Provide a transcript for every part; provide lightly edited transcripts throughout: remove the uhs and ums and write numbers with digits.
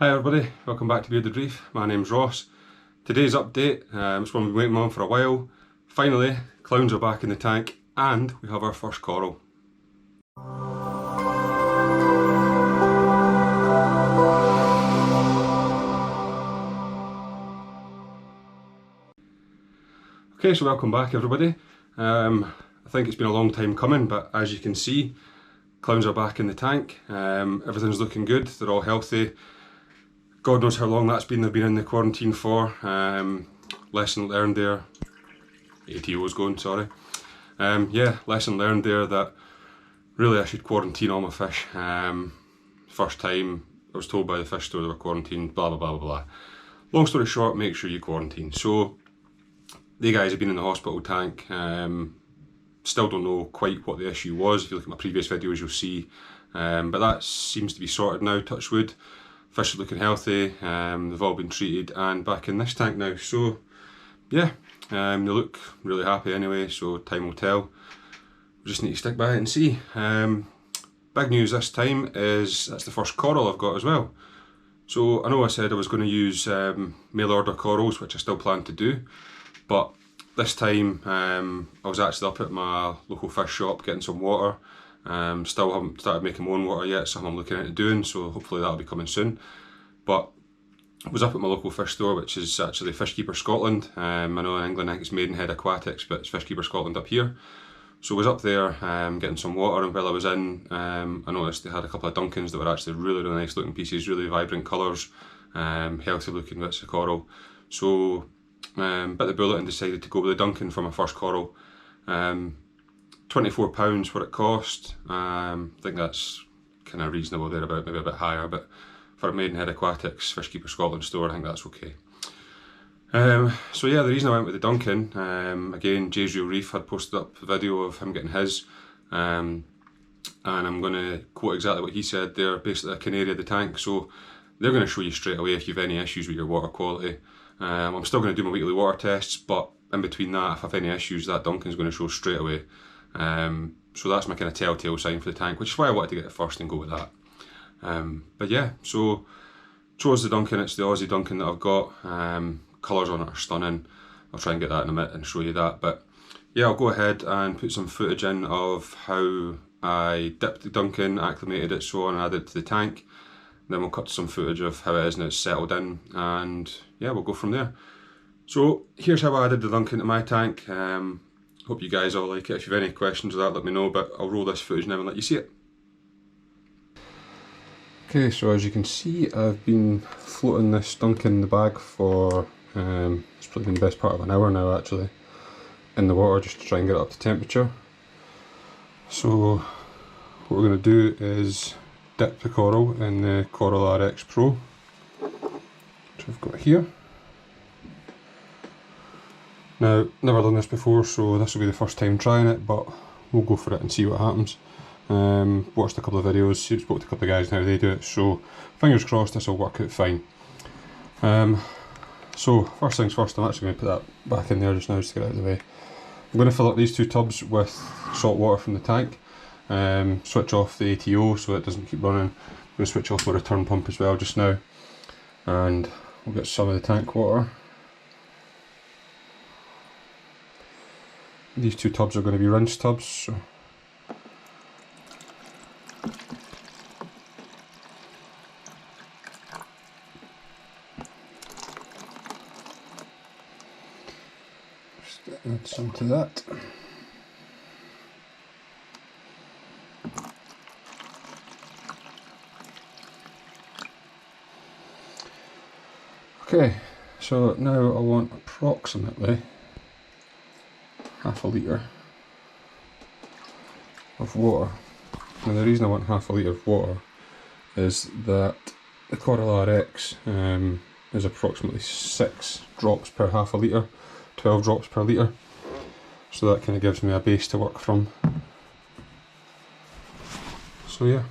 Hi everybody, welcome back to Bearded Reef. My name's Ross. Today's update, it's one we've been waiting on for a while. Finally, clowns are back in the tank and we have our first coral. Okay, so welcome back everybody. I think it's been a long time coming, but as you can see, clowns are back in the tank. Everything's looking good, they're all healthy. God knows how long that's been, they've been in the quarantine for. Lesson learned there. ATO's going, sorry. Yeah, lesson learned there that really I should quarantine all my fish. First time I was told by the fish store they were quarantined, blah blah blah blah blah. Long story short, make sure you quarantine. So, the guys have been in the hospital tank. Still don't know quite what the issue was. If you look at my previous videos you'll see. But that seems to be sorted now, touch wood. Fish are looking healthy, they've all been treated and back in this tank now. So yeah, they look really happy anyway, so time will tell. We just need to stick by it and see. Big news this time is that's the first coral I've got as well. So I know I said I was going to use mail order corals, which I still plan to do, but this time I was actually up at my local fish shop getting some water. Still haven't started making my own water yet, something I'm looking into doing, so hopefully that'll be coming soon. But I was up at my local fish store, which is actually Fishkeeper Scotland. I know in England I think it's Maidenhead Aquatics, but it's Fishkeeper Scotland up here. So I was up there getting some water, and while I was in, I noticed they had a couple of Duncans that were actually really nice looking pieces, really vibrant colours, healthy looking bits of coral. So bit the bullet and decided to go with the Duncan for my first coral. £24 what it cost. I think that's kind of reasonable there, about maybe a bit higher, but for a Maidenhead Aquatics Fishkeeper Scotland store I think that's okay. So yeah, the reason I went with the Duncan, again Reef had posted up a video of him getting his, and I'm going to quote exactly what he said. They're basically a canary of the tank, so they're going to show you straight away if you've any issues with your water quality. I'm still going to do my weekly water tests, but in between that, if I have any issues, that Duncan's going to show straight away. So that's my kind of telltale sign for the tank, which is why I wanted to get it first and go with that. But yeah, so chose the Duncan. It's the Aussie Duncan that I've got. Colours on it are stunning. I'll try and get that in a minute and show you that. But yeah, I'll go ahead and put some footage in of how I dipped the Duncan, acclimated it, so on, and added it to the tank. Then we'll cut some footage of how it is and it's settled in, and yeah, we'll go from there. So here's how I added the Duncan to my tank. Hope you guys all like it. If you have any questions of that, let me know, but I'll roll this footage now and let you see it. Okay, so as you can see, I've been floating this Duncan in the bag for, it's probably been the best part of an hour now actually, in the water, just to try and get it up to temperature. So what we're going to do is dip the coral in the Coral RX Pro, which I've got here. Now, never done this before, so this will be the first time trying it, but we'll go for it and see what happens. Watched a couple of videos, spoke to a couple of guys and how they do it, so fingers crossed this will work out fine. So first things first, I'm actually going to put that back in there just now just to get it out of the way. I'm going to fill up these two tubs with salt water from the tank, switch off the ATO so it doesn't keep running. I'm going to switch off my return pump as well just now, and we'll get some of the tank water. These two tubs are going to be rinse tubs, so just add some to that. Okay, so now I want approximately half a litre of water. Now the reason I want half a litre of water is that the Coral RX is approximately 6 drops per half a litre, 12 drops per litre, so that kind of gives me a base to work from. So yeah,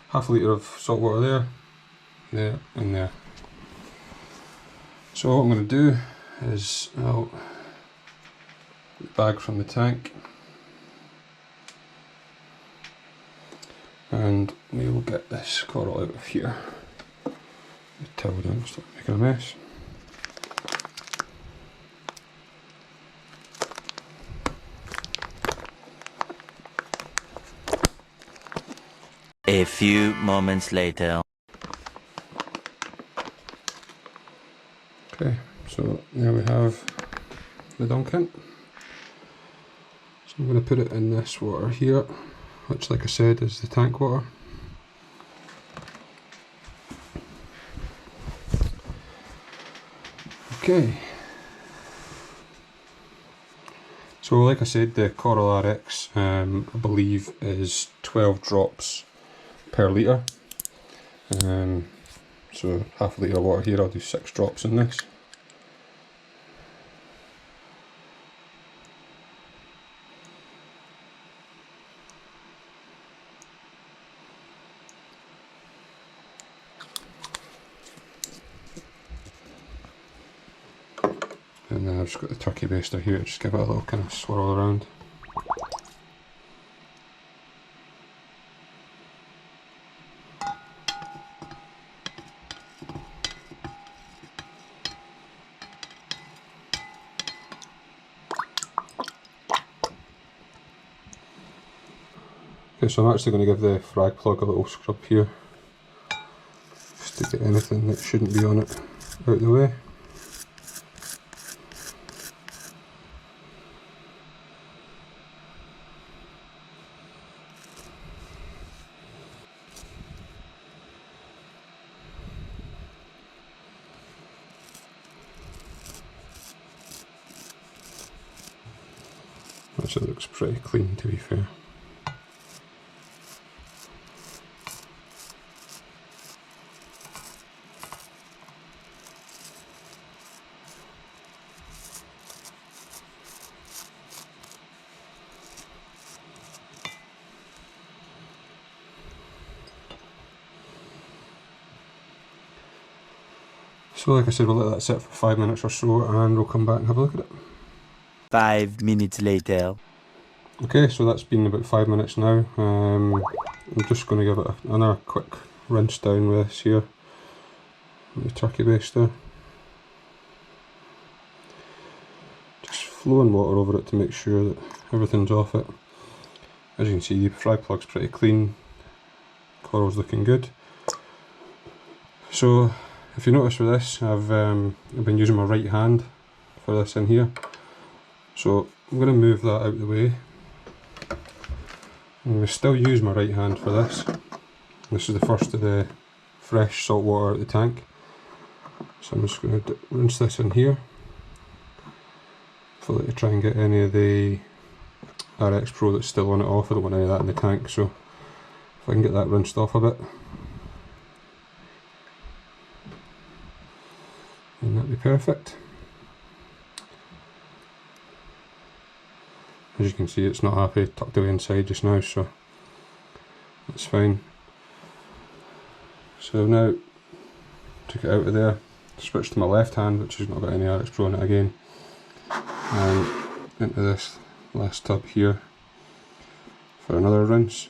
half a litre of salt water there, there and there. So what I'm going to do is I'll bag from the tank, and we will get this coral out of here. towel down, stop making a mess. A few moments later. Okay, so there we have the Duncan. So I'm going to put it in this water here, which, like I said, is the tank water. Okay. So like I said, the Coral RX I believe is 12 drops per litre. So half a litre of water here, I'll do 6 drops in this. And then I've just got the turkey baster here, just give it a little kind of swirl around. Okay, so I'm actually going to give the frag plug a little scrub here, just to get anything that shouldn't be on it out of the way. Actually looks pretty clean, to be fair. So like I said, we'll let that sit for 5 minutes or so and we'll come back and have a look at it. 5 minutes later. Okay, so that's been about 5 minutes now. I'm just going to give it another quick rinse down with this here, the turkey baster. Just flowing water over it to make sure that everything's off it. As you can see, the frag plug's pretty clean, coral's looking good. So if you notice with this, I've been using my right hand for this in here. So I'm going to move that out of the way. I'm going to still use my right hand for this. This is the first of the fresh salt water out of the tank. So I'm just going to rinse this in here. Hopefully to try and get any of the RX Pro that's still on it off. I don't want any of that in the tank, so if I can get that rinsed off a bit, then that'd be perfect. As you can see, it's not happy, tucked away inside just now, so that's fine. So I've now took it out of there, switched to my left hand, which has not got any RX Pro on it again, and into this last tub here for another rinse.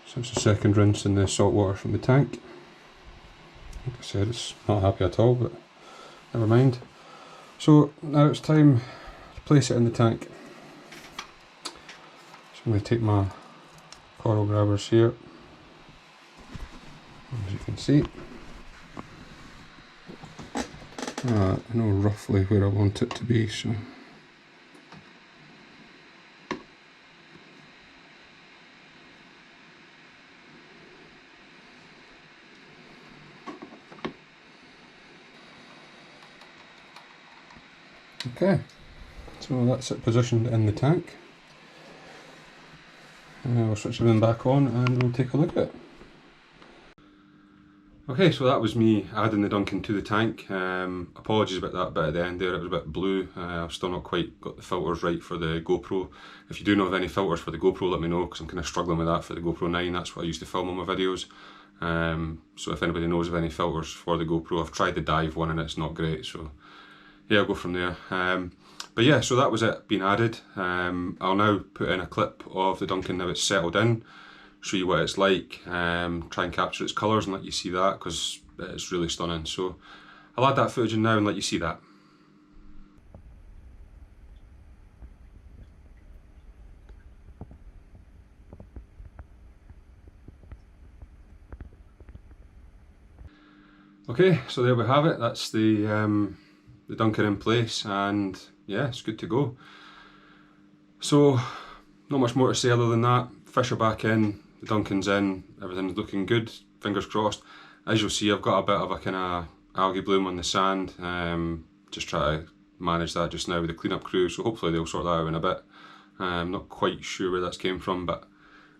So it's the second rinse in the salt water from the tank. Like I said, it's not happy at all, but never mind. So now it's time to place it in the tank. So I'm going to take my coral grabbers here, as you can see. I know roughly where I want it to be, so okay, so that's it positioned in the tank. We'll switch everything back on and we'll take a look at it. Okay, so that was me adding the Duncan to the tank. Apologies about that bit at the end there, it was a bit blue. I've still not quite got the filters right for the GoPro. If you do know of any filters for the GoPro, let me know, because I'm kind of struggling with that for the GoPro 9. That's what I used to film on my videos. So if anybody knows of any filters for the GoPro, I've tried the Dive one and it's not great, so yeah, I'll go from there. But But yeah, so that was it being added. I'll now put in a clip of the Duncan now it's settled in, show you what it's like, try and capture its colours and let you see that, because it's really stunning. So I'll add that footage in now and let you see that. Okay, so there we have it. That's the Duncan in place, and yeah, it's good to go. So not much more to say other than that. Fish are back in, the Duncan's in, everything's looking good, fingers crossed. As you'll see, I've got a bit of a kind of algae bloom on the sand. Just try to manage that just now with the cleanup crew, so hopefully they'll sort that out in a bit. I'm not quite sure where that's came from, but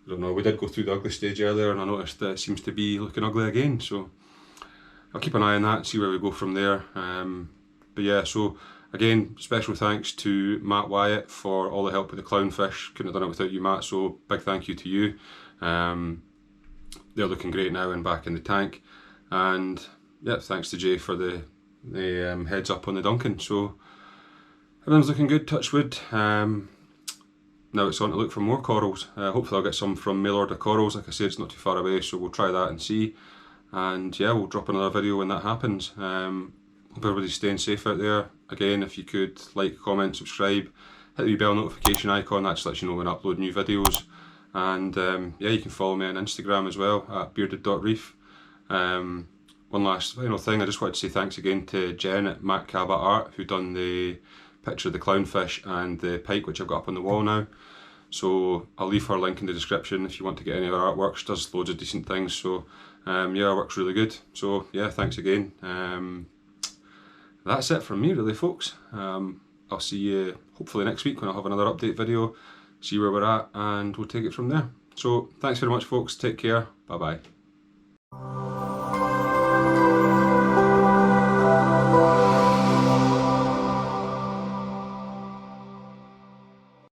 I don't know. We did go through the ugly stage earlier and I noticed that it seems to be looking ugly again, so I'll keep an eye on that and see where we go from there. But yeah, so again, special thanks to Matt Wyatt for all the help with the clownfish. Couldn't have done it without you, Matt, so big thank you to you. They're looking great now and back in the tank. And yeah, thanks to Jay for the heads up on the Duncan. So everything's looking good, touch wood. Now it's on to look for more corals. Hopefully I'll get some from mail order corals. Like I said, it's not too far away, so we'll try that and see. And yeah, we'll drop another video when that happens. Hope everybody's staying safe out there. Again, if you could like, comment, subscribe, hit the bell notification icon, that just lets you know when I upload new videos. And yeah, you can follow me on Instagram as well at bearded.reef. One last final thing, I just wanted to say thanks again to Jen at Mac Cabot Art, who done the picture of the clownfish and the pike, which I've got up on the wall now. So I'll leave her link in the description if you want to get any of her artwork. She does loads of decent things, so yeah, her work's really good. So yeah, thanks again. That's it from me really, folks. I'll see you hopefully next week when I'll have another update video, see where we're at, and we'll take it from there. So thanks very much, folks. Take care. Bye bye.